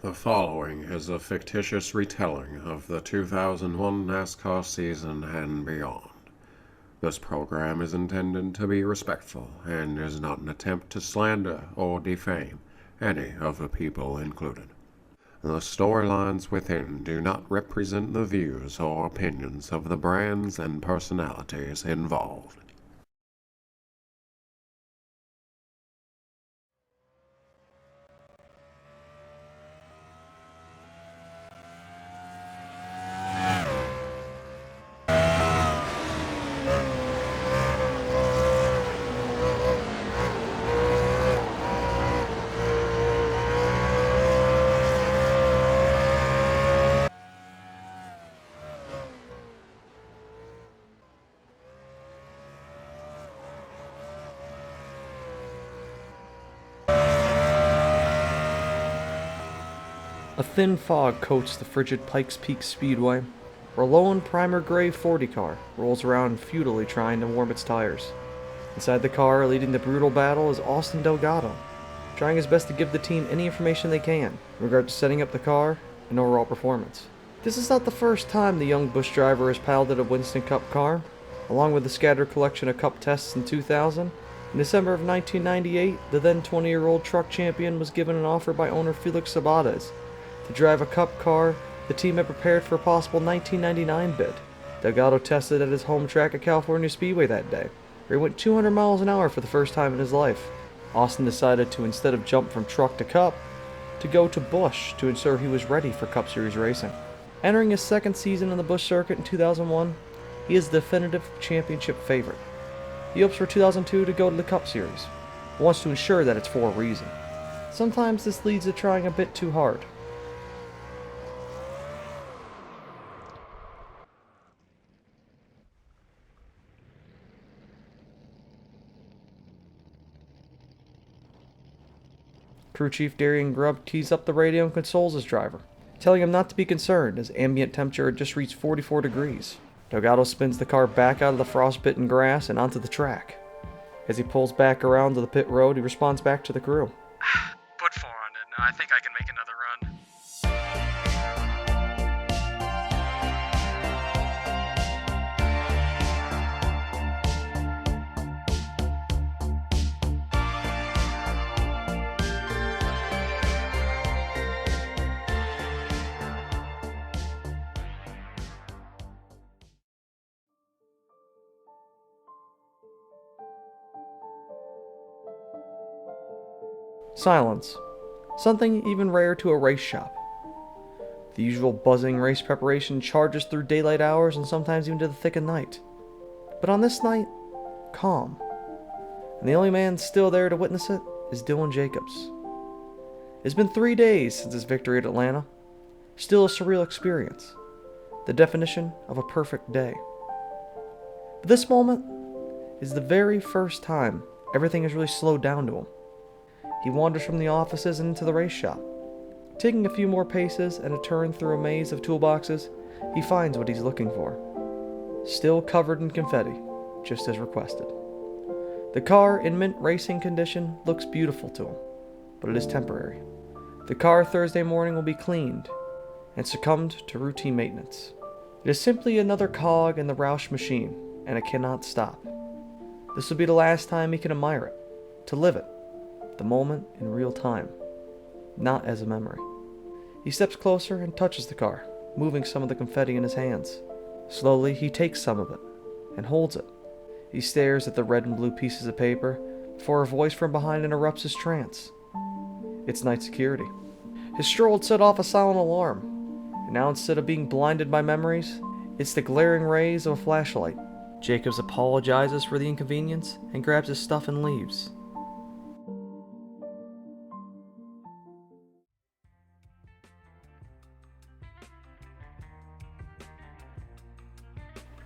The following is a fictitious retelling of the 2001 NASCAR season and beyond. This program is intended to be respectful and is not an attempt to slander or defame any of the people included. The storylines within do not represent the views or opinions of the brands and personalities involved. A thin fog coats the frigid Pikes Peak Speedway, where a lone primer gray 40 car rolls around futilely trying to warm its tires. Inside the car, leading the brutal battle, is Austin Delgado, trying his best to give the team any information they can in regard to setting up the car and overall performance. This is not the first time the young Busch driver has piloted a Winston Cup car. Along with the scattered collection of Cup tests in 2000, in December of 1998, the then 20-year-old truck champion was given an offer by owner Felix Sabates to drive a Cup car the team had prepared for a possible 1999 bid. Delgado tested at his home track at California Speedway that day, where he went 200 miles an hour for the first time in his life. Austin decided to, instead of jump from truck to Cup, to go to Busch to ensure he was ready for Cup Series racing. Entering his second season on the Busch circuit in 2001, he is the definitive championship favorite. He hopes for 2002 to go to the Cup Series, but wants to ensure that it's for a reason. Sometimes this leads to trying a bit too hard. Crew Chief Darian Grubb keys up the radio and consoles his driver, telling him not to be concerned as ambient temperature had just reached 44 degrees. Delgado spins the car back out of the frostbitten grass and onto the track. As he pulls back around to the pit road, he responds back to the crew. Put 4 on it. I think I can make another run. Silence. Something even rare to a race shop. The usual buzzing race preparation charges through daylight hours and sometimes even to the thick of night. But on this night, calm. And the only man still there to witness it is Dylan Jacobs. It's been 3 days since his victory at Atlanta. Still a surreal experience. The definition of a perfect day. But this moment is the very first time everything has really slowed down to him. He wanders from the offices and into the race shop. Taking a few more paces and a turn through a maze of toolboxes, he finds what he's looking for. Still covered in confetti, just as requested. The car, in mint racing condition, looks beautiful to him, but it is temporary. The car Thursday morning will be cleaned and succumbed to routine maintenance. It is simply another cog in the Roush machine, and it cannot stop. This will be the last time he can admire it, to live it. The moment in real time, not as a memory. He steps closer and touches the car, moving some of the confetti in his hands. Slowly, he takes some of it and holds it. He stares at the red and blue pieces of paper before a voice from behind interrupts his trance. It's night security. His stroll had set off a silent alarm, and now instead of being blinded by memories, it's the glaring rays of a flashlight. Jacobs apologizes for the inconvenience and grabs his stuff and leaves.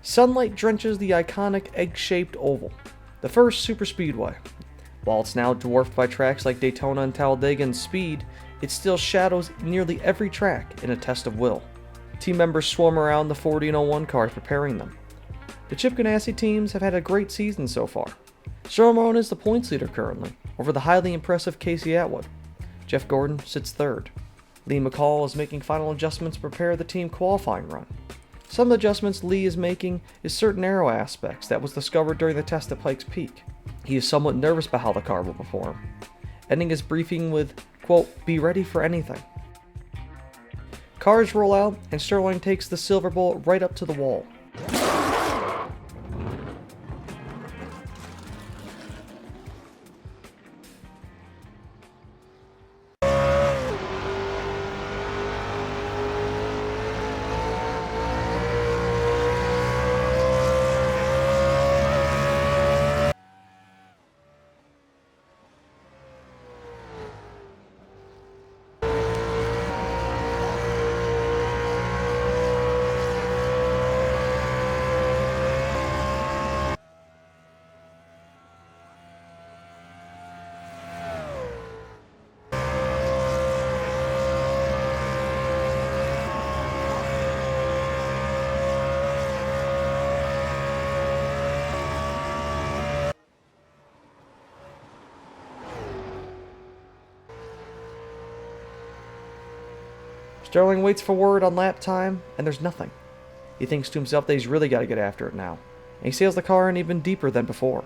Sunlight drenches the iconic egg-shaped oval, the first superspeedway. While it's now dwarfed by tracks like Daytona and Talladega in speed, it still shadows nearly every track in a test of will. Team members swarm around the 40 and 01 cars preparing them. The Chip Ganassi teams have had a great season so far. Sterling Marlin is the points leader currently, over the highly impressive Casey Atwood. Jeff Gordon sits third. Lee McCall is making final adjustments to prepare the team qualifying run. Some of the adjustments Lee is making is certain aero aspects that was discovered during the test at Pikes Peak. He is somewhat nervous about how the car will perform, ending his briefing with, quote, "Be ready for anything." Cars roll out, and Sterling takes the silver bullet right up to the wall. Sterling waits for word on lap time, and there's nothing. He thinks to himself that he's really got to get after it now, and he sails the car in even deeper than before.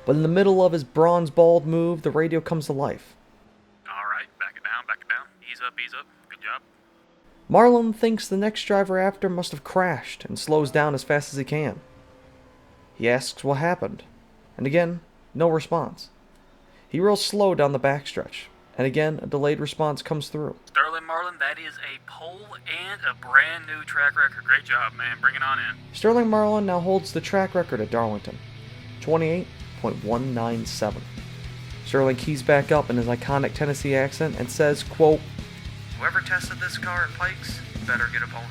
But in the middle of his bronze bald move, the radio comes to life. Alright, back it down, back it down. Ease up, ease up. Good job. Marlin thinks the next driver after must have crashed and slows down as fast as he can. He asks what happened, and again, no response. He rolls slow down the backstretch, and again, a delayed response comes through. Sterling Marlin, that is a pole and a brand new track record. Great job, man. Bring it on in. Sterling Marlin now holds the track record at Darlington, 28.197. Sterling keys back up in his iconic Tennessee accent and says, quote, Whoever tested this car at Pikes better get a bonus.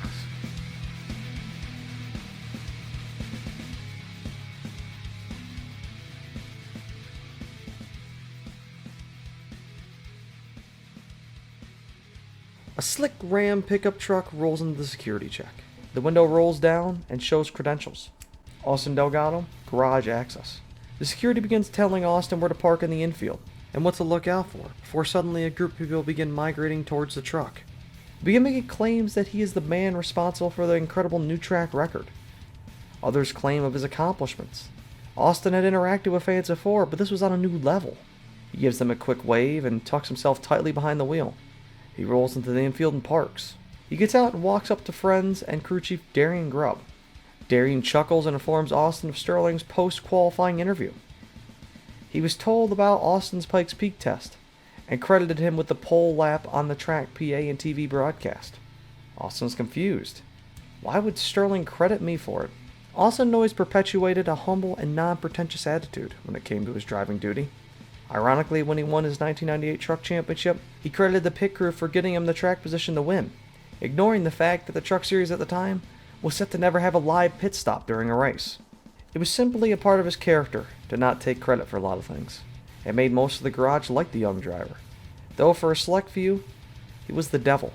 A slick Ram pickup truck rolls into the security check. The window rolls down and shows credentials. Austin Delgado, garage access. The security begins telling Austin where to park in the infield and what to look out for before suddenly a group of people begin migrating towards the truck. They begin making claims that he is the man responsible for the incredible new track record. Others claim of his accomplishments. Austin had interacted with fans before, but this was on a new level. He gives them a quick wave and tucks himself tightly behind the wheel. He rolls into the infield and parks. He gets out and walks up to friends and crew chief Darian Grubb. Darian chuckles and informs Austin of Sterling's post-qualifying interview. He was told about Austin's Pikes Peak test and credited him with the pole lap on the track PA and TV broadcast. Austin's confused. Why would Sterling credit me for it? Austin always perpetuated a humble and non-pretentious attitude when it came to his driving duty. Ironically, when he won his 1998 truck championship, he credited the pit crew for getting him the track position to win, ignoring the fact that the truck series at the time was set to never have a live pit stop during a race. It was simply a part of his character to not take credit for a lot of things. It made most of the garage like the young driver, though for a select few, he was the devil.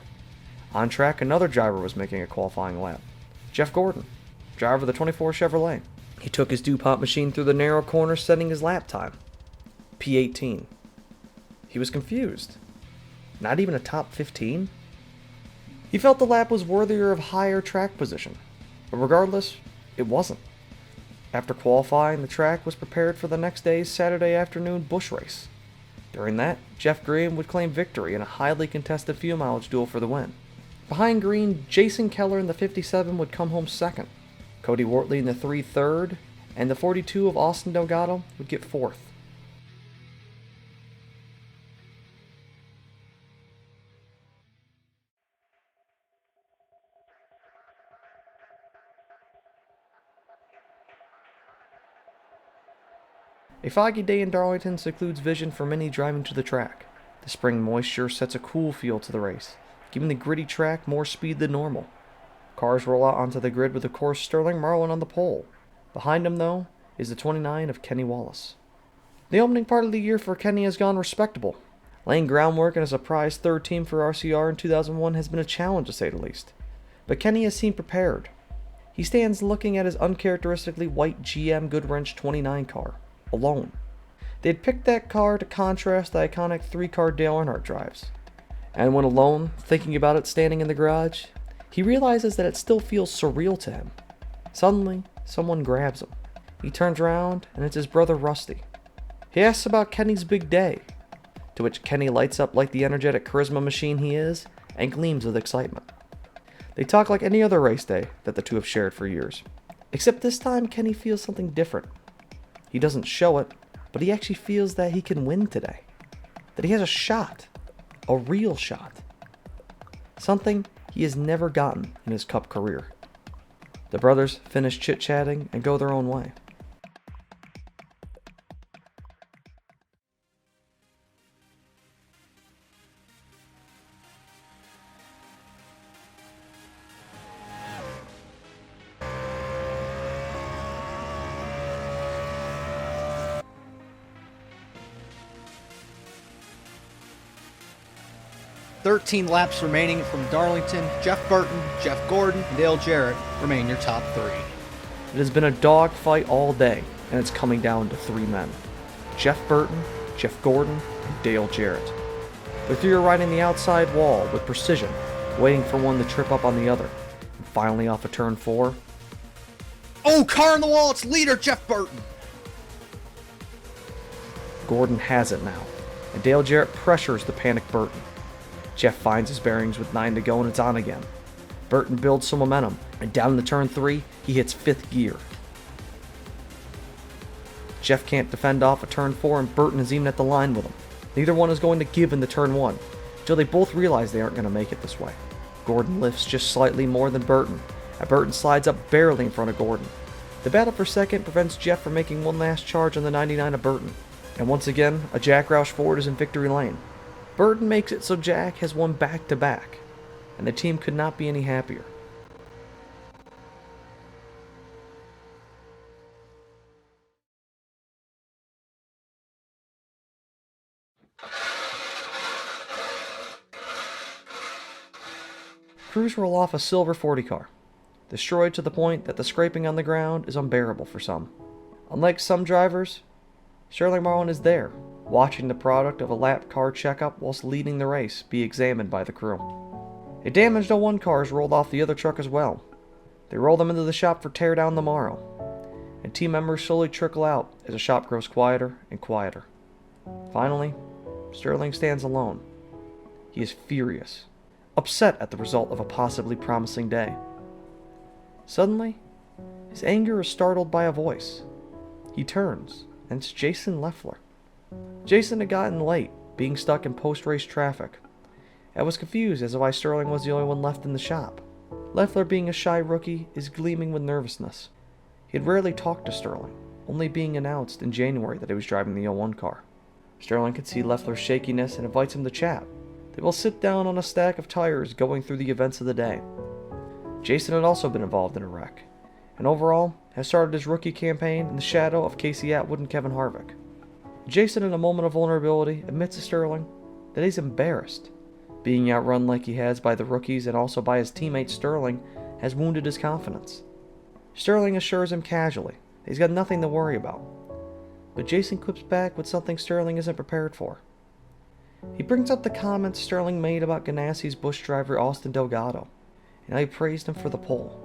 On track, another driver was making a qualifying lap. Jeff Gordon, driver of the 24 Chevrolet. He took his DuPont machine through the narrow corner, setting his lap time. P18. He was confused. Not even a top 15? He felt the lap was worthier of higher track position, but regardless, it wasn't. After qualifying, the track was prepared for the next day's Saturday afternoon Busch race. During that, Jeff Green would claim victory in a highly contested fuel mileage duel for the win. Behind Green, Jason Keller in the 57 would come home second. Cody Wortley in the 3 third, and the 42 of Austin Delgado would get fourth. A foggy day in Darlington secludes vision for many driving to the track. The spring moisture sets a cool feel to the race, giving the gritty track more speed than normal. Cars roll out onto the grid with, of course, Sterling Marlin on the pole. Behind him, though, is the 29 of Kenny Wallace. The opening part of the year for Kenny has gone respectable. Laying groundwork in a surprise third team for RCR in 2001 has been a challenge to say the least. But Kenny has seemed prepared. He stands looking at his uncharacteristically white GM Goodwrench 29 car, alone. They had picked that car to contrast the iconic 3-car Dale Earnhardt drives. And when alone, thinking about it standing in the garage, he realizes that it still feels surreal to him. Suddenly, someone grabs him. He turns around, and it's his brother Rusty. He asks about Kenny's big day, to which Kenny lights up like the energetic charisma machine he is, and gleams with excitement. They talk like any other race day that the two have shared for years. Except this time, Kenny feels something different. He doesn't show it, but he actually feels that he can win today. That he has a shot. A real shot. Something he has never gotten in his Cup career. The brothers finish chit-chatting and go their own way. "13 laps remaining from Darlington. Jeff Burton, Jeff Gordon, and Dale Jarrett remain your top three." It has been a dogfight all day, and it's coming down to three men. Jeff Burton, Jeff Gordon, and Dale Jarrett. The three are riding the outside wall with precision, waiting for one to trip up on the other. And finally off of turn 4, "Oh, car on the wall, it's leader Jeff Burton." Gordon has it now, and Dale Jarrett pressures the panicked Burton. Jeff finds his bearings with 9 to go, and it's on again. Burton builds some momentum, and down into turn 3, he hits 5th gear. Jeff can't defend off of turn 4, and Burton is even at the line with him. Neither one is going to give into turn 1, until they both realize they aren't going to make it this way. Gordon lifts just slightly more than Burton, and Burton slides up barely in front of Gordon. The battle for second prevents Jeff from making one last charge on the 99 of Burton, and once again, a Jack Roush Ford is in victory lane. Burton makes it so Jack has won back-to-back, and the team could not be any happier. Crews roll off a silver 40 car, destroyed to the point that the scraping on the ground is unbearable for some. Unlike some drivers, Sterling Marlin is there, watching the product of a lap car checkup whilst leading the race be examined by the crew. A damaged 01 car is rolled off the other truck as well. They roll them into the shop for teardown tomorrow, and team members slowly trickle out as the shop grows quieter and quieter. Finally, Sterling stands alone. He is furious, upset at the result of a possibly promising day. Suddenly, his anger is startled by a voice. He turns, and it's Jason Leffler. Jason had gotten late, being stuck in post-race traffic. I was confused as to why Sterling was the only one left in the shop. Leffler, being a shy rookie, is gleaming with nervousness. He had rarely talked to Sterling, only being announced in January that he was driving the 01 car. Sterling could see Leffler's shakiness and invites him to chat. They will sit down on a stack of tires going through the events of the day. Jason had also been involved in a wreck, and overall has started his rookie campaign in the shadow of Casey Atwood and Kevin Harvick. Jason, in a moment of vulnerability, admits to Sterling that he's embarrassed. Being outrun like he has by the rookies and also by his teammate Sterling has wounded his confidence. Sterling assures him casually that he's got nothing to worry about. But Jason quips back with something Sterling isn't prepared for. He brings up the comments Sterling made about Ganassi's Busch driver Austin Delgado, and how he praised him for the pole.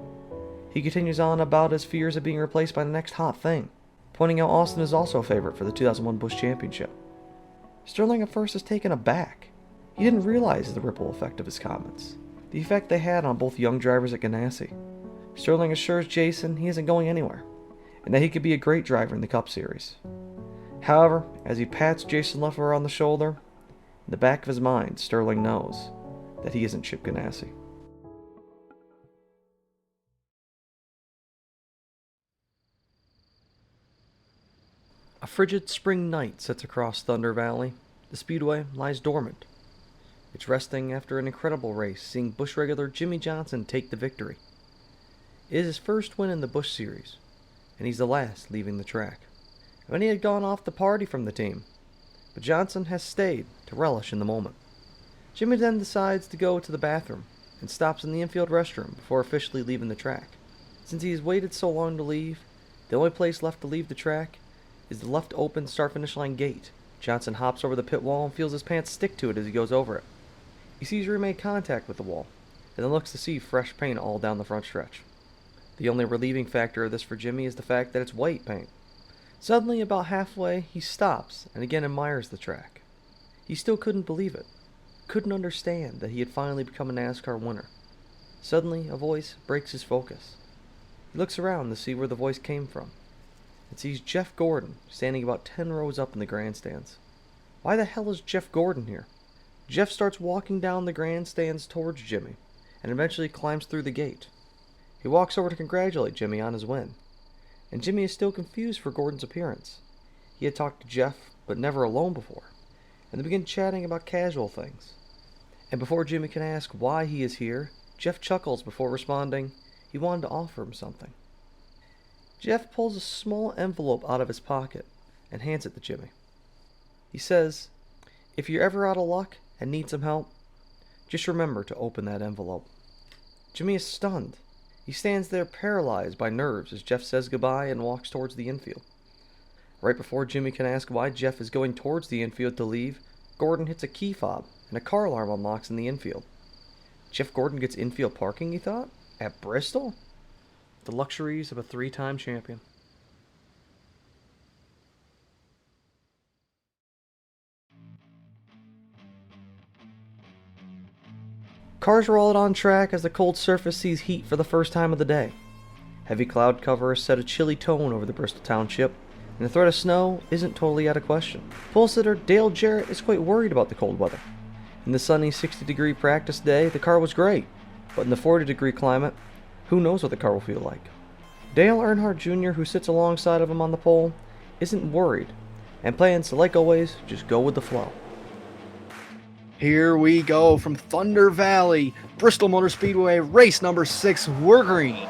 He continues on about his fears of being replaced by the next hot thing, pointing out Austin is also a favorite for the 2001 Busch Championship. Sterling at first is taken aback. He didn't realize the ripple effect of his comments, the effect they had on both young drivers at Ganassi. Sterling assures Jason he isn't going anywhere, and that he could be a great driver in the Cup Series. However, as he pats Jason Leffler on the shoulder, in the back of his mind, Sterling knows that he isn't Chip Ganassi. A frigid spring night sits across Thunder Valley. The Speedway lies dormant. It's resting after an incredible race, seeing Busch regular Jimmy Johnson take the victory. It is his first win in the Busch Series, and he's the last leaving the track. Many had gone off to party from the team, but Johnson has stayed to relish in the moment. Jimmy then decides to go to the bathroom and stops in the infield restroom before officially leaving the track. Since he has waited so long to leave, the only place left to leave the track is the left open start-finish line gate. Johnson hops over the pit wall and feels his pants stick to it as he goes over it. He sees Rue make contact with the wall, and then looks to see fresh paint all down the front stretch. The only relieving factor of this for Jimmy is the fact that it's white paint. Suddenly, about halfway, he stops and again admires the track. He still couldn't believe it. Couldn't understand that he had finally become a NASCAR winner. Suddenly, a voice breaks his focus. He looks around to see where the voice came from, and sees Jeff Gordon standing about 10 rows up in the grandstands. Why the hell is Jeff Gordon here? Jeff starts walking down the grandstands towards Jimmy, and eventually climbs through the gate. He walks over to congratulate Jimmy on his win, and Jimmy is still confused for Gordon's appearance. He had talked to Jeff, but never alone before, and they begin chatting about casual things. And before Jimmy can ask why he is here, Jeff chuckles before responding he wanted to offer him something. Jeff pulls a small envelope out of his pocket and hands it to Jimmy. He says, "If you're ever out of luck and need some help, just remember to open that envelope." Jimmy is stunned. He stands there paralyzed by nerves as Jeff says goodbye and walks towards the infield. Right before Jimmy can ask why Jeff is going towards the infield to leave, Gordon hits a key fob and a car alarm unlocks in the infield. Jeff Gordon gets infield parking, he thought? At Bristol? The luxuries of a 3-time champion. Cars roll out on track as the cold surface sees heat for the first time of the day. Heavy cloud cover has set a chilly tone over the Bristol township, and the threat of snow isn't totally out of question. Pole sitter Dale Jarrett is quite worried about the cold weather. In the sunny 60-degree practice day, the car was great, but in the 40-degree climate, who knows what the car will feel like. Dale Earnhardt Jr., who sits alongside of him on the pole, isn't worried, and plans to, like always, just go with the flow. Here we go from Thunder Valley, Bristol Motor Speedway, race number 6, we're green.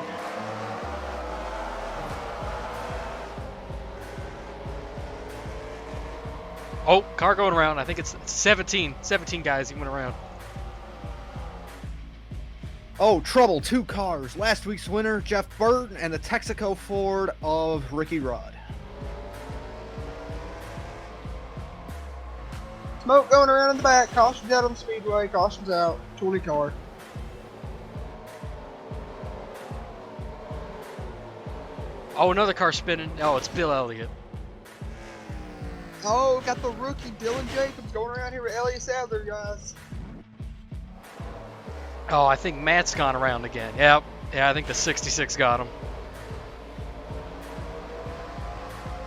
Oh, car going around. I think it's 17 guys he went around. Oh, trouble, 2 cars. Last week's winner, Jeff Burton, and the Texaco Ford of Ricky Rudd. Smoke going around in the back. Caution's out on the speedway. Caution's out. 20 car. Oh, another car spinning. Oh, it's Bill Elliott. Oh, got the rookie Dylan Jacobs going around here with Elliott Sadler, guys. Oh, I think Matt's gone around again. Yep. Yeah, I think the 66 got him.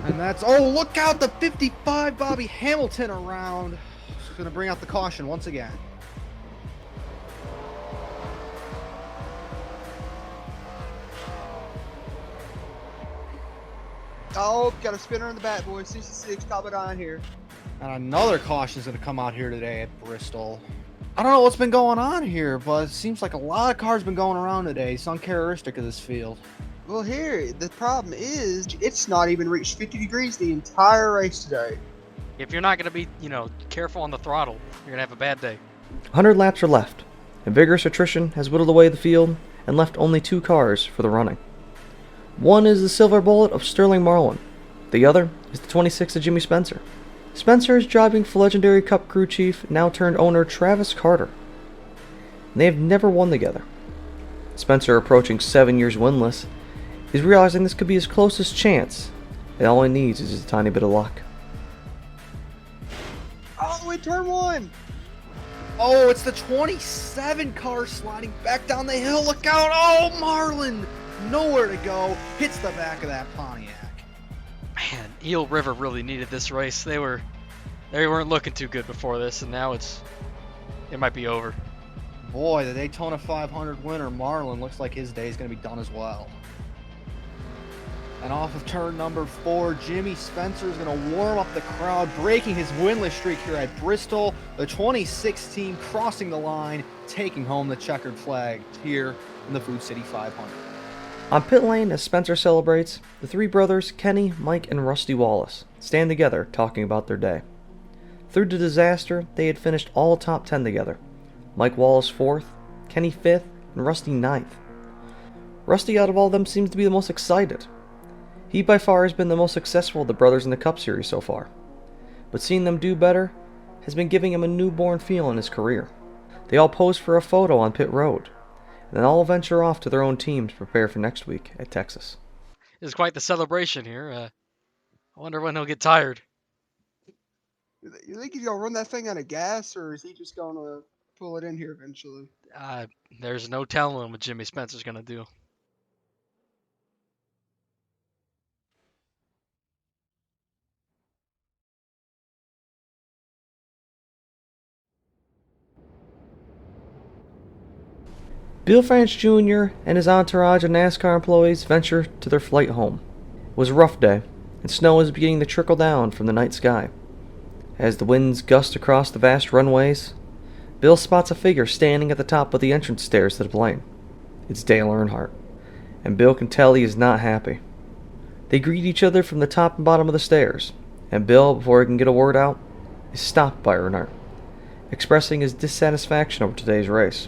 And that's, oh, look out, the 55 Bobby Hamilton around. He's going to bring out the caution once again. Oh, got a spinner in the back, boys. 66, top it on here. And another caution is going to come out here today at Bristol. I don't know what's been going on here, but it seems like a lot of cars been going around today. It's uncharacteristic of this field. Well, here, the problem is, it's not even reached 50 degrees the entire race today. If you're not going to be, careful on the throttle, you're going to have a bad day. 100 laps are left, and vigorous attrition has whittled away the field and left only 2 cars for the running. One is the Silver Bullet of Sterling Marlin. The other is the 26 of Jimmy Spencer. Spencer is driving for legendary Cup crew chief, now turned owner Travis Carter. And they have never won together. Spencer, approaching 7 years winless, is realizing this could be his closest chance, and all he needs is just a tiny bit of luck. Oh, in turn 1! Oh, it's the 27 car sliding back down the hill. Look out! Oh, Marlin! Nowhere to go. Hits the back of that Pontiac. Man, Eel River really needed this race. They weren't looking too good before this, and now it might be over. Boy, the Daytona 500 winner Marlin looks like his day is going to be done as well. And off of turn number 4, Jimmy Spencer is going to warm up the crowd, breaking his winless streak here at Bristol. The 26 team crossing the line, taking home the checkered flag here in the Food City 500. On pit lane, as Spencer celebrates, the 3 brothers, Kenny, Mike, and Rusty Wallace, stand together talking about their day. Through the disaster, they had finished all top 10 together. Mike Wallace 4th, Kenny 5th, and Rusty 9th. Rusty out of all of them seems to be the most excited. He by far has been the most successful of the brothers in the Cup Series so far. But seeing them do better has been giving him a newborn feel in his career. They all pose for a photo on pit road, and then all venture off to their own teams to prepare for next week at Texas. It's quite the celebration here. I wonder when he'll get tired. You think he's gonna run that thing out of gas, or is he just gonna pull it in here eventually? There's no telling what Jimmy Spencer's gonna do. Bill France Jr. and his entourage of NASCAR employees venture to their flight home. It was a rough day, and snow was beginning to trickle down from the night sky. As the winds gust across the vast runways, Bill spots a figure standing at the top of the entrance stairs to the plane. It's Dale Earnhardt, and Bill can tell he is not happy. They greet each other from the top and bottom of the stairs, and Bill, before he can get a word out, is stopped by Earnhardt, expressing his dissatisfaction over today's race.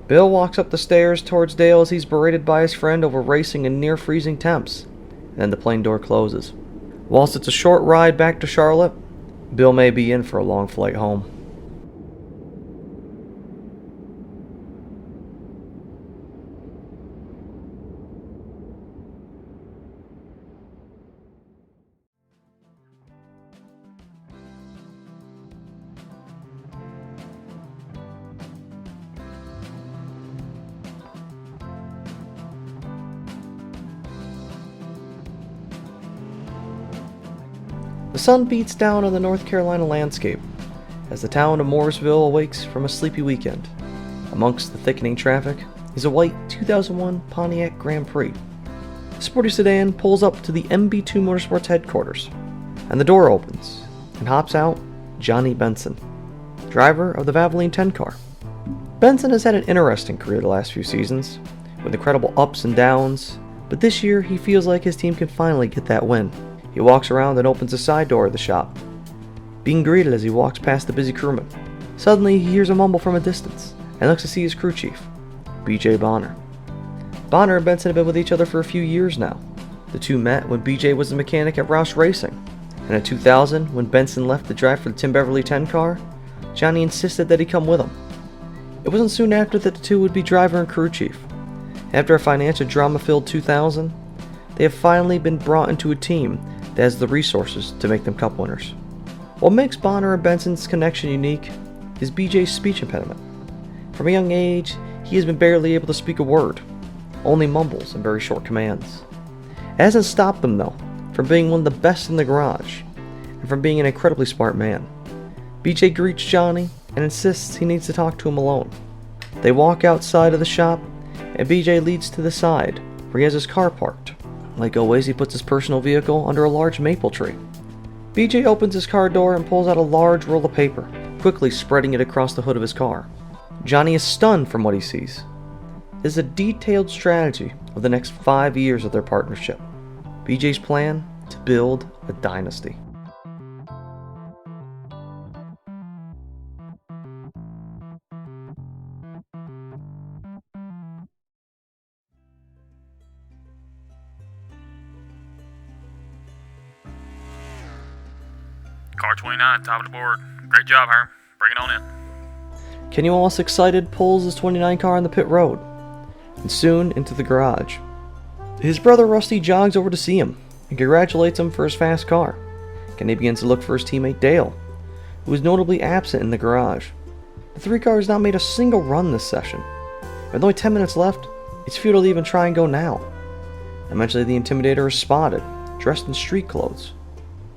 Bill walks up the stairs towards Dale as he's berated by his friend over racing in near-freezing temps, and then the plane door closes. Whilst it's a short ride back to Charlotte, Bill may be in for a long flight home. The sun beats down on the North Carolina landscape as the town of Mooresville awakes from a sleepy weekend. Amongst the thickening traffic is a white 2001 Pontiac Grand Prix. The sporty sedan pulls up to the MB2 Motorsports headquarters, and the door opens, and hops out Johnny Benson, driver of the Valvoline 10 car. Benson has had an interesting career the last few seasons, with incredible ups and downs, but this year he feels like his team can finally get that win. He walks around and opens the side door of the shop, being greeted as he walks past the busy crewman. Suddenly, he hears a mumble from a distance and looks to see his crew chief, BJ Bonner. Bonner and Benson have been with each other for a few years now. The two met when BJ was a mechanic at Roush Racing, and in 2000, when Benson left to drive for the Tim Beverly 10 car, Johnny insisted that he come with him. It wasn't soon after that the two would be driver and crew chief. After a financial drama-filled 2000, they have finally been brought into a team that has the resources to make them cup winners. What makes Bonner and Benson's connection unique is BJ's speech impediment. From a young age, he has been barely able to speak a word, only mumbles and very short commands. It hasn't stopped him, though, from being one of the best in the garage, and from being an incredibly smart man. BJ greets Johnny and insists he needs to talk to him alone. They walk outside of the shop, and BJ leads to the side, where he has his car parked. Like always, he puts his personal vehicle under a large maple tree. BJ opens his car door and pulls out a large roll of paper, quickly spreading it across the hood of his car. Johnny is stunned from what he sees. It is a detailed strategy of the next 5 years of their partnership. BJ's plan to build a dynasty. Car 29, top of the board. Great job, Herm. Bring it on in. Kenny Wallace, excited, pulls his 29 car on the pit road, and soon into the garage. His brother Rusty jogs over to see him and congratulates him for his fast car. Kenny begins to look for his teammate Dale, who is notably absent in the garage. The three car has not made a single run this session. With only 10 minutes left, it's futile to even try and go now. Eventually, the Intimidator is spotted, dressed in street clothes.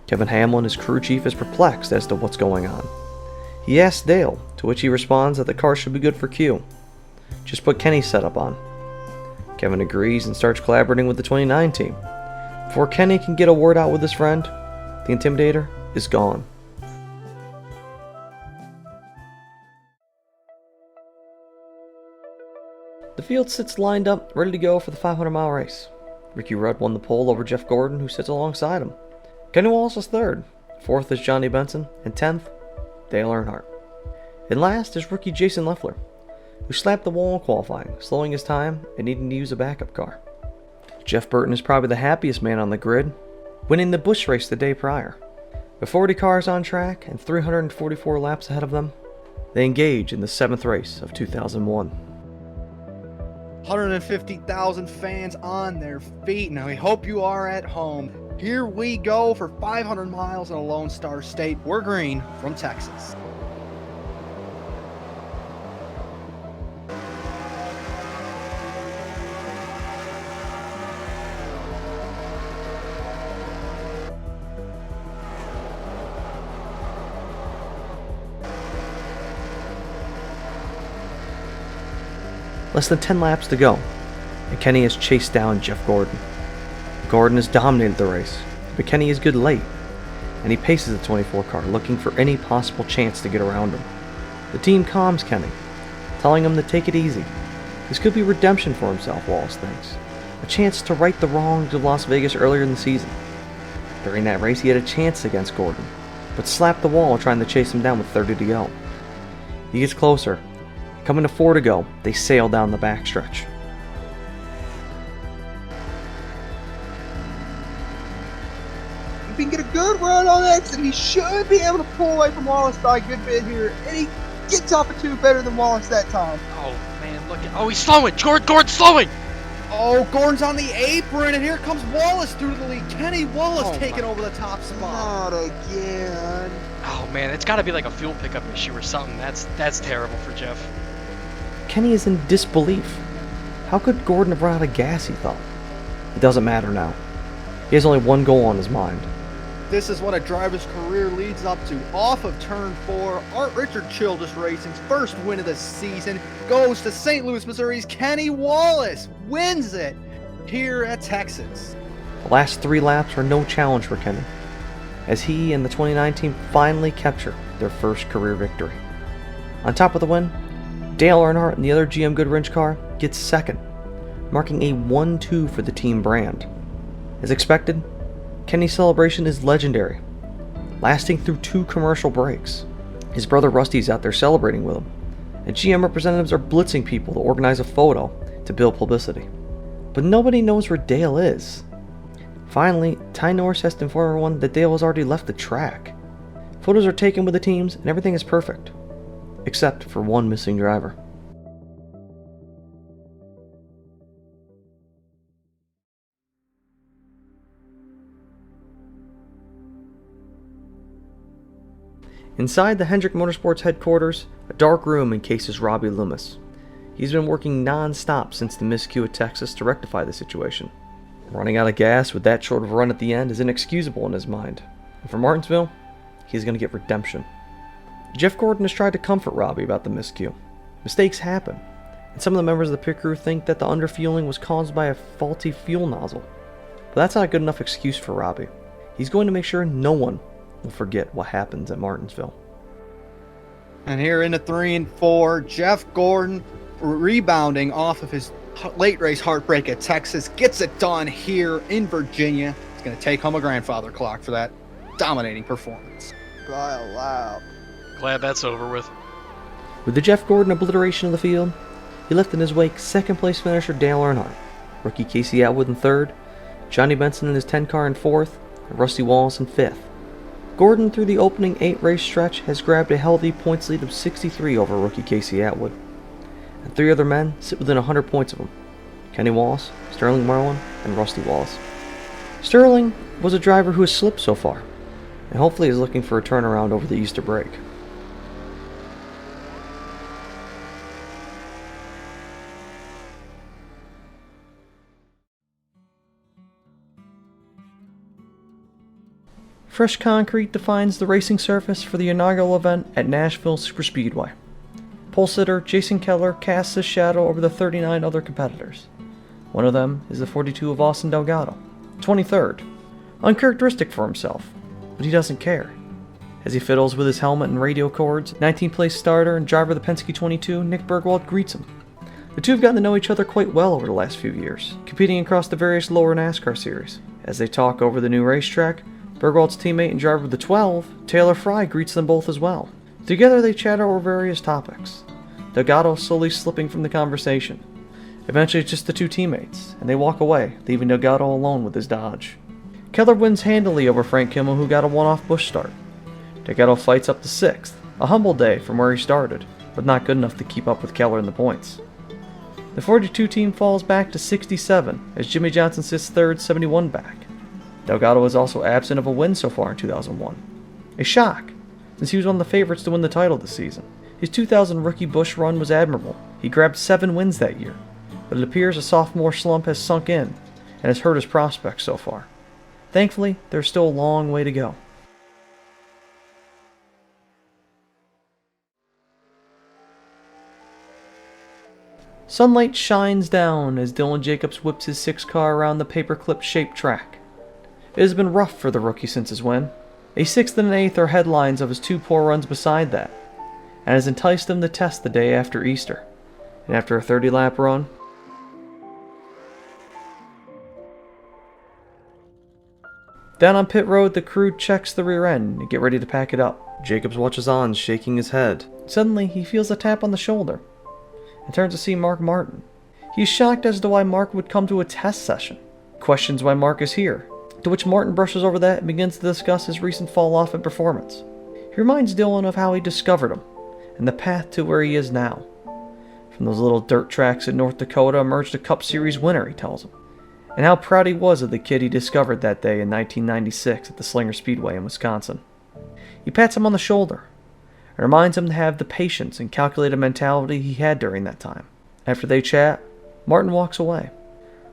Kevin Hamlin, his crew chief, is perplexed as to what's going on. He asks Dale, to which he responds that the car should be good for Q. Just put Kenny's setup on. Kevin agrees and starts collaborating with the 29 team. Before Kenny can get a word out with his friend, the Intimidator is gone. The field sits lined up, ready to go for the 500-mile race. Ricky Rudd won the pole over Jeff Gordon, who sits alongside him. Kenny Wallace is third, fourth is Johnny Benson, and 10th, Dale Earnhardt. And last is rookie Jason Leffler, who slapped the wall in qualifying, slowing his time and needing to use a backup car. Jeff Burton is probably the happiest man on the grid, winning the Busch race the day prior. With 40 cars on track and 344 laps ahead of them, They engage in the 7th race of 2001. 150,000 fans on their feet. Now we hope you are at home. Here we go for 500 miles in a Lone Star State. We're green from Texas. Less than 10 laps to go, and Kenny has chased down Jeff Gordon. Gordon has dominated the race, but Kenny is good late, and he paces the 24 car, looking for any possible chance to get around him. The team calms Kenny, telling him to take it easy. This could be redemption for himself, Wallace thinks. A chance to right the wrongs of Las Vegas earlier in the season. During that race, he had a chance against Gordon, but slapped the wall trying to chase him down with 30 to go. He gets closer. Coming to 4 to go, they sail down the backstretch. If he can get a good run on exit, he should be able to pull away from Wallace by a good bit here. And he gets off a 2 better than Wallace that time. Oh man, look at, oh, he's slowing. Gordon's slowing. Oh, Gordon's on the apron, and here comes Wallace through the lead. Kenny Wallace taking over the top spot. Not again. Oh man, it's got to be like a fuel pickup issue or something. That's terrible for Jeff. Kenny is in disbelief. How could Gordon have run out of gas, he thought. It doesn't matter now. He has only one goal on his mind. This is what a driver's career leads up to. Off of turn 4, Art Richard Childress Racing's first win of the season goes to St. Louis, Missouri's Kenny Wallace. Wins it here at Texas. The last 3 laps are no challenge for Kenny, as he and the 2019 finally capture their first career victory. On top of the win, Dale Earnhardt and the other GM Goodwrench car gets second, marking a 1-2 for the team brand. As expected, Kenny's celebration is legendary, lasting through 2 commercial breaks. His brother Rusty's out there celebrating with him, and GM representatives are blitzing people to organize a photo to build publicity. But nobody knows where Dale is. Finally, Ty Norris has to inform everyone that Dale has already left the track. Photos are taken with the teams and everything is perfect, except for one missing driver. Inside the Hendrick Motorsports headquarters, a dark room encases Robbie Loomis. He's been working non-stop since the miscue at Texas to rectify the situation. Running out of gas with that short of a run at the end is inexcusable in his mind. And for Martinsville, he's going to get redemption. Jeff Gordon has tried to comfort Robbie about the miscue. Mistakes happen, and some of the members of the pit crew think that the underfueling was caused by a faulty fuel nozzle. But that's not a good enough excuse for Robbie. He's going to make sure no one will forget what happens at Martinsville. And here into 3 and 4, Jeff Gordon rebounding off of his late race heartbreak at Texas, gets it done here in Virginia. He's going to take home a grandfather clock for that dominating performance. By a lap. Glad that's over with. With the Jeff Gordon obliteration of the field, he left in his wake second place finisher Dale Earnhardt, rookie Casey Atwood in 3rd, Johnny Benson in his 10 car in 4th, and Rusty Wallace in 5th. Gordon, through the opening 8 race stretch, has grabbed a healthy points lead of 63 over rookie Casey Atwood, and 3 other men sit within 100 points of him: Kenny Wallace, Sterling Marlin, and Rusty Wallace. Sterling was a driver who has slipped so far, and hopefully is looking for a turnaround over the Easter break. Fresh concrete defines the racing surface for the inaugural event at Nashville Superspeedway. Pole sitter Jason Keller casts his shadow over the 39 other competitors. One of them is the 42 of Austin Delgado, 23rd. Uncharacteristic for himself, but he doesn't care. As he fiddles with his helmet and radio cords, 19th place starter and driver of the Penske 22, Nick Bergwald, greets him. The two have gotten to know each other quite well over the last few years, competing across the various lower NASCAR series. As they talk over the new racetrack, Bergwald's teammate and driver of the 12, Taylor Fry, greets them both as well. Together they chatter over various topics, Delgado slowly slipping from the conversation. Eventually it's just the two teammates, and they walk away, leaving Delgado alone with his Dodge. Keller wins handily over Frank Kimmel, who got a one-off Busch start. Delgado fights up to 6th, A humble day from where he started, but not good enough to keep up with Keller in the points. The 42 team falls back to 67 as Jimmy Johnson sits third, 71 back. Delgado is also absent of a win so far in 2001. A shock, since he was one of the favorites to win the title this season. His 2000 rookie Busch run was admirable. He grabbed 7 wins that year, but it appears a sophomore slump has sunk in and has hurt his prospects so far. Thankfully, there's still a long way to go. Sunlight shines down as Dylan Jacobs whips his 6-car around the paperclip-shaped track. It has been rough for the rookie since his win. A 6th and an 8th are headlines of his 2 poor runs beside that, and has enticed him to test the day after Easter. And after a 30-lap run, down on pit road, the crew checks the rear end and get ready to pack it up. Jacobs watches on, shaking his head. Suddenly, he feels a tap on the shoulder and turns to see Mark Martin. He is shocked as to why Mark would come to a test session. Questions why Mark is here, to which Martin brushes over that and begins to discuss his recent fall off in performance. He reminds Dylan of how he discovered him and the path to where he is now. From those little dirt tracks in North Dakota emerged a Cup Series winner, he tells him, and how proud he was of the kid he discovered that day in 1996 at the Slinger Speedway in Wisconsin. He pats him on the shoulder and reminds him to have the patience and calculated mentality he had during that time. After they chat, Martin walks away.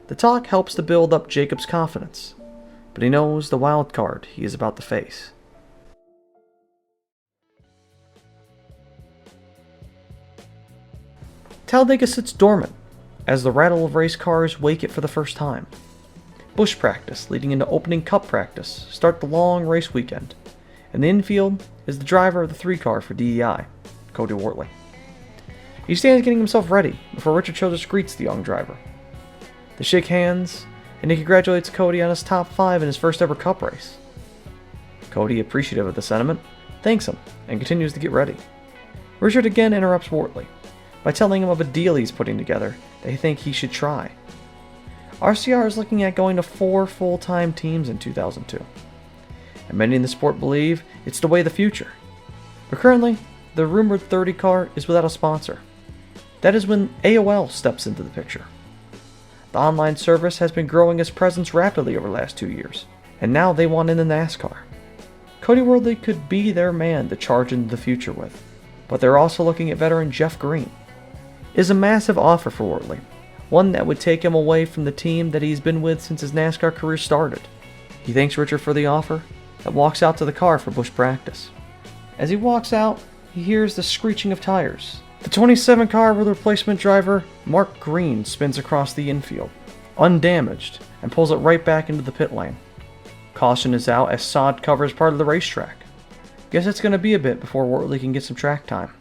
The talk helps to build up Jacob's confidence, but he knows the wild card he is about to face. Talladega sits dormant as the rattle of race cars wake it for the first time. Busch practice leading into opening Cup practice start the long race weekend, and the infield is the driver of the 3-car for DEI, Cody Wortley. He stands getting himself ready before Richard Childress greets the young driver. They shake hands, and he congratulates Cody on his top 5 in his first ever Cup race. Cody, appreciative of the sentiment, thanks him and continues to get ready. Richard again interrupts Wortley by telling him of a deal he's putting together that he thinks he should try. RCR is looking at going to 4 full-time teams in 2002. And many in the sport believe it's the way of the future. But currently, the rumored 30 car is without a sponsor. That is when AOL steps into the picture. The online service has been growing its presence rapidly over the last 2 years, and now they want in the NASCAR. Cody Wortley could be their man to charge into the future with, but they're also looking at veteran Jeff Green. It is a massive offer for Wortley, one that would take him away from the team that he's been with since his NASCAR career started. He thanks Richard for the offer and walks out to the car for Busch practice. As he walks out, he hears the screeching of tires. The 27 car with replacement driver Mark Green spins across the infield, undamaged, and pulls it right back into the pit lane. Caution is out as sod covers part of the racetrack. Guess it's going to be a bit before Wortley can get some track time.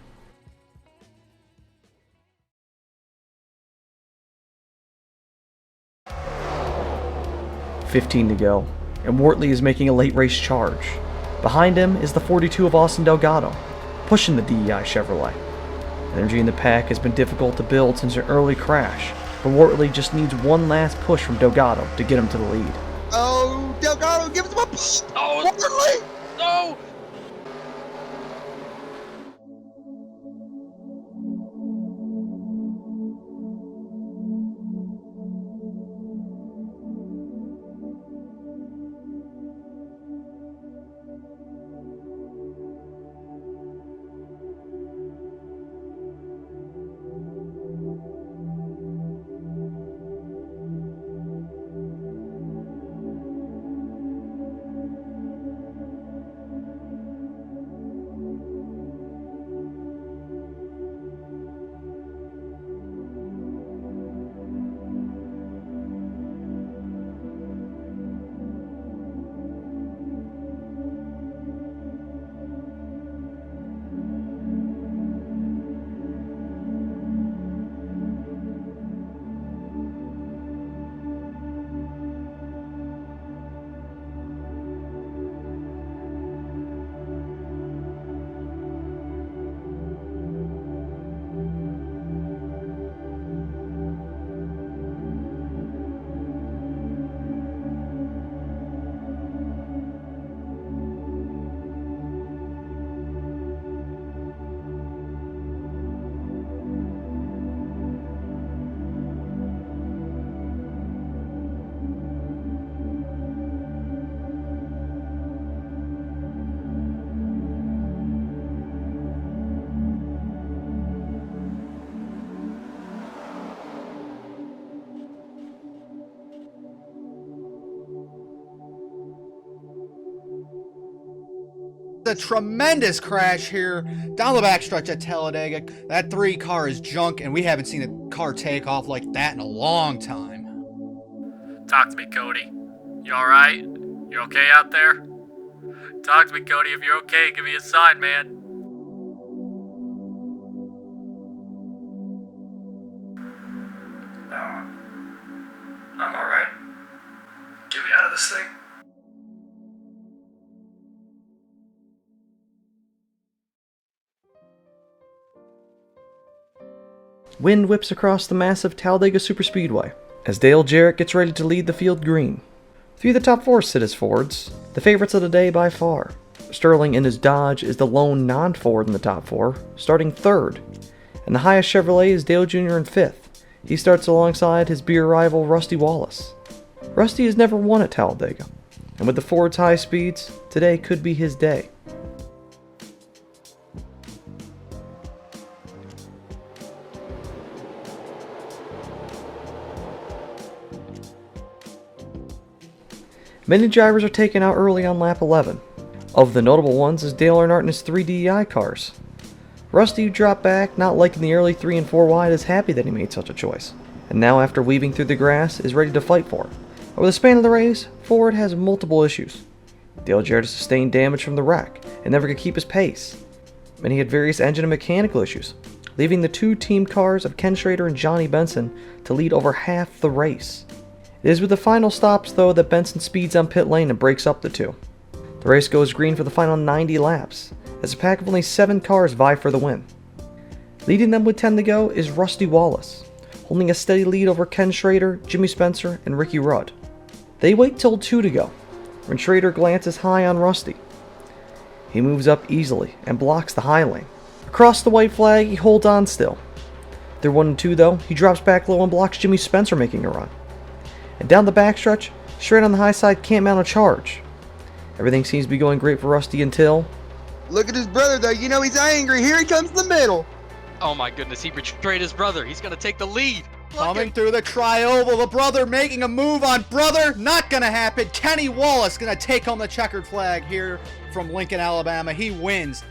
"15 to go, and Wortley is making a late race charge. Behind him is the 42 of Austin Delgado, pushing the DEI Chevrolet. Energy in the pack has been difficult to build since an early crash, but Wortley just needs one last push from Delgado to get him to the lead. Oh, Delgado gives him a push! Oh, Wortley! no! a tremendous crash here down the backstretch at Talladega. That 3 car is junk, and we haven't seen a car take off like that in a long time. Talk to me, Cody. You alright? You okay out there? Talk to me, Cody. If you're okay, give me a sign, man. No. I'm alright. Get me out of this thing. Wind whips across the massive Talladega Superspeedway as Dale Jarrett gets ready to lead the field green. 3 of the top 4 sit as Fords, the favorites of the day by far. Sterling in his Dodge is the lone non-Ford in the top 4, starting 3rd, and the highest Chevrolet is Dale Jr. in 5th. He starts alongside his beer rival Rusty Wallace. Rusty has never won at Talladega, and with the Ford's high speeds, today could be his day. Many drivers are taken out early on lap 11. Of the notable ones is Dale Earnhardt in his 3 DEI cars. Rusty, who dropped back, not liking the early 3 and 4 wide, is happy that he made such a choice, and now after weaving through the grass, is ready to fight for it. Over the span of the race, Ford has multiple issues. Dale Jarrett has sustained damage from the wreck and never could keep his pace. Many had various engine and mechanical issues, leaving the 2 team cars of Ken Schrader and Johnny Benson to lead over half the race. It is with the final stops, though, that Benson speeds on pit lane and breaks up the 2. The race goes green for the final 90 laps, as a pack of only 7 cars vie for the win. Leading them with 10 to go is Rusty Wallace, holding a steady lead over Ken Schrader, Jimmy Spencer, and Ricky Rudd. They wait till 2 to go, when Schrader glances high on Rusty. He moves up easily and blocks the high lane. Across the white flag, he holds on still. They're 1 and 2 though, he drops back low and blocks Jimmy Spencer making a run. And down the backstretch, Schrader on the high side can't mount a charge. Everything seems to be going great for Rusty until... Look at his brother, though. You know he's angry. Here he comes in the middle. Oh my goodness, he betrayed his brother. He's gonna take the lead. Coming through the tri-oval, the brother making a move on brother. Not gonna happen. Kenny Wallace gonna take home the checkered flag here from Lincoln, Alabama. He wins.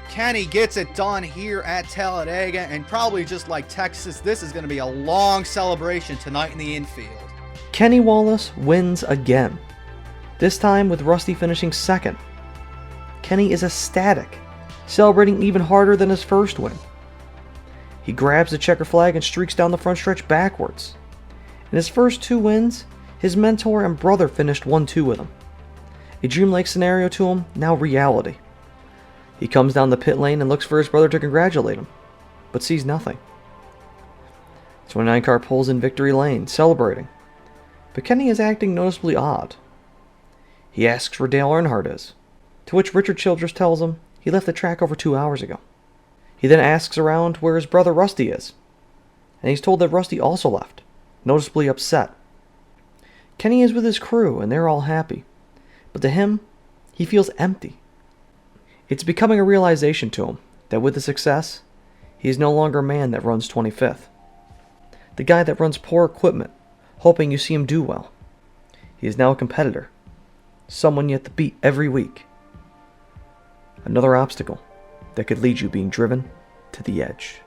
Kenny gets it done here at Talladega, and probably just like Texas, this is gonna be a long celebration tonight in the infield. Kenny Wallace wins again, this time with Rusty finishing 2nd. Kenny is ecstatic, celebrating even harder than his first win. He grabs the checker flag and streaks down the front stretch backwards. In his first 2 wins, his mentor and brother finished 1-2 with him. A dreamlike scenario to him, now reality. He comes down the pit lane and looks for his brother to congratulate him, but sees nothing. The 29 car pulls in victory lane, celebrating. But Kenny is acting noticeably odd. He asks where Dale Earnhardt is, to which Richard Childress tells him he left the track over 2 hours ago. He then asks around where his brother Rusty is, and he's told that Rusty also left, noticeably upset. Kenny is with his crew, and they're all happy, but to him, he feels empty. It's becoming a realization to him that with the success, he is no longer a man that runs 25th. The guy that runs poor equipment, hoping you see him do well. He is now a competitor, someone you have to beat every week. Another obstacle that could lead you being driven to the edge.